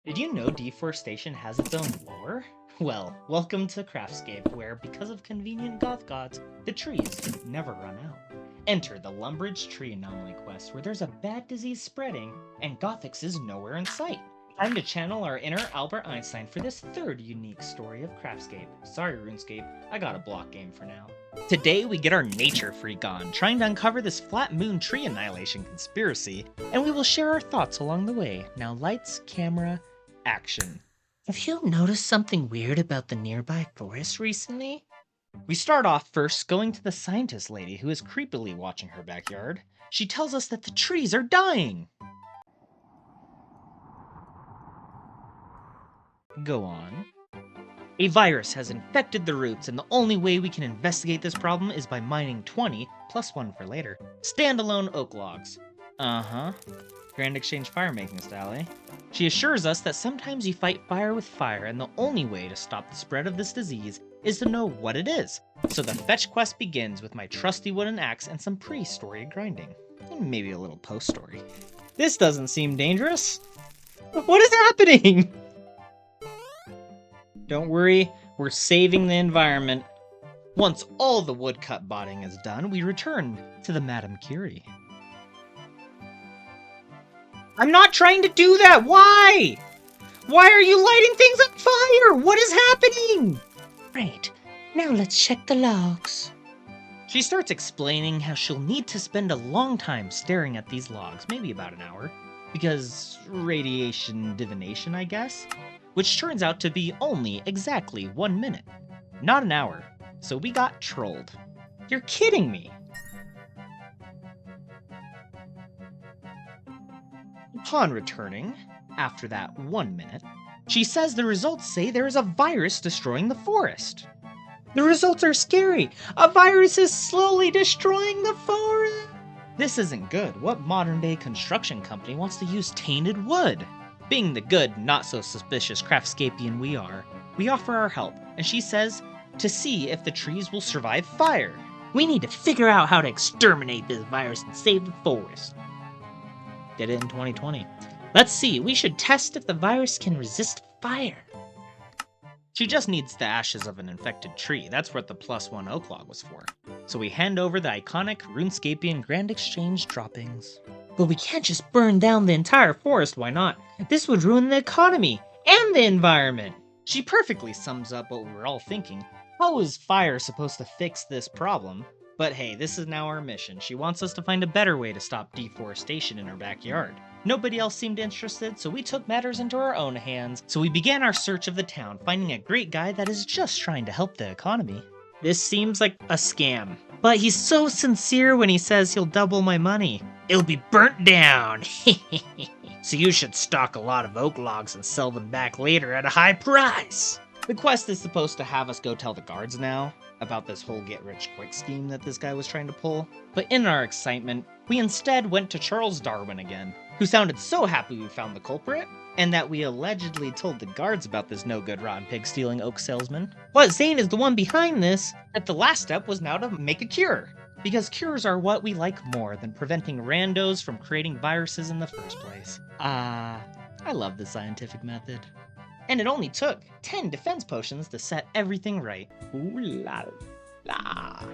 Did you know deforestation has its own lore? Well, welcome to CraftScape, where, because of convenient goth gods, the trees never run out. Enter the Lumbridge Tree Anomaly quest, where there's a bad disease spreading, and Gothics is nowhere in sight. Time to channel our inner Albert Einstein for this third unique story of CraftScape. Sorry, RuneScape, I got a block game for now. Today we get our nature freak on, trying to uncover this flat moon tree annihilation conspiracy, and we will share our thoughts along the way. Now lights, camera, action. Have you noticed something weird about the nearby forest recently? We start off first going to the scientist lady who is creepily watching her backyard. She tells us that the trees are dying! Go on. A virus has infected the roots, and the only way we can investigate this problem is by mining 20, plus 1 for later, standalone oak logs. Grand Exchange fire-making style, eh? She assures us that sometimes you fight fire with fire, and the only way to stop the spread of this disease is to know what it is. So the fetch quest begins with my trusty wooden axe and some pre-story grinding. And maybe a little post-story. This doesn't seem dangerous. What is happening? Don't worry, we're saving the environment. Once all the woodcut botting is done, we return to the Madame Curie. I'm not trying to do that! Why? Why are you lighting things on fire? What is happening? Great. Now let's check the logs. She starts explaining how she'll need to spend a long time staring at these logs, maybe about an hour, because radiation divination, I guess? Which turns out to be only exactly 1 minute, not an hour. So we got trolled. You're kidding me! Upon returning, after that 1 minute, she says the results say there is a virus destroying the forest. The results are scary! A virus is slowly destroying the forest! This isn't good. What modern-day construction company wants to use tainted wood? Being the good, not-so-suspicious Craftscapian we are, we offer our help, and she says to see if the trees will survive fire. We need to figure out how to exterminate this virus and save the forest. Did it in 2020. Let's see, we should test if the virus can resist fire. She just needs the ashes of an infected tree. That's what the +1 oak log was for. So we hand over the iconic RuneScapian Grand Exchange droppings. But we can't just burn down the entire forest, why not? This would ruin the economy and the environment. She perfectly sums up what we were all thinking. How is fire supposed to fix this problem? But hey, this is now our mission. She wants us to find a better way to stop deforestation in her backyard. Nobody else seemed interested, so we took matters into our own hands. So we began our search of the town, finding a great guy that is just trying to help the economy. This seems like a scam. But he's so sincere when he says he'll double my money. It'll be burnt down. So you should stock a lot of oak logs and sell them back later at a high price. The quest is supposed to have us go tell the guards now about this whole get-rich-quick scheme that this guy was trying to pull. But in our excitement, we instead went to Charles Darwin again, who sounded so happy we found the culprit, and that we allegedly told the guards about this no-good rotten pig-stealing oak salesman. What Zane is the one behind this? That the last step was now to make a cure. Because cures are what we like more than preventing randos from creating viruses in the first place. I love the scientific method. And it only took 10 defense potions to set everything right. Ooh la la.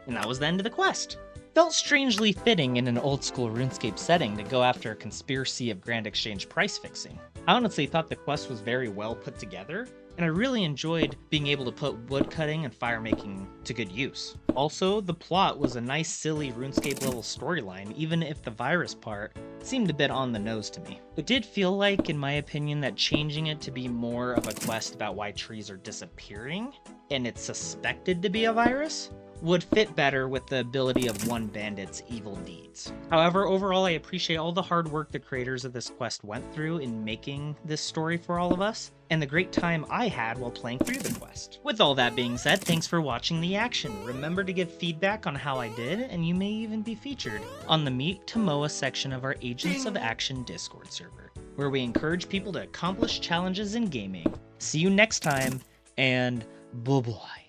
And that was the end of the quest. Felt strangely fitting in an old school RuneScape setting to go after a conspiracy of Grand Exchange price fixing. I honestly thought the quest was very well put together, and I really enjoyed being able to put woodcutting and fire making to good use. Also, the plot was a nice silly RuneScape level storyline, even if the virus part seemed a bit on the nose to me. It did feel like, in my opinion, that changing it to be more of a quest about why trees are disappearing, and it's suspected to be a virus, would fit better with the ability of one bandit's evil deeds. However, overall I appreciate all the hard work the creators of this quest went through in making this story for all of us, and the great time I had while playing through the quest. With all that being said, thanks for watching the action. Remember to give feedback on how I did, and you may even be featured on the Meet Tomoa section of our Agents of Action Discord server, where we encourage people to accomplish challenges in gaming. See you next time, and bye-bye.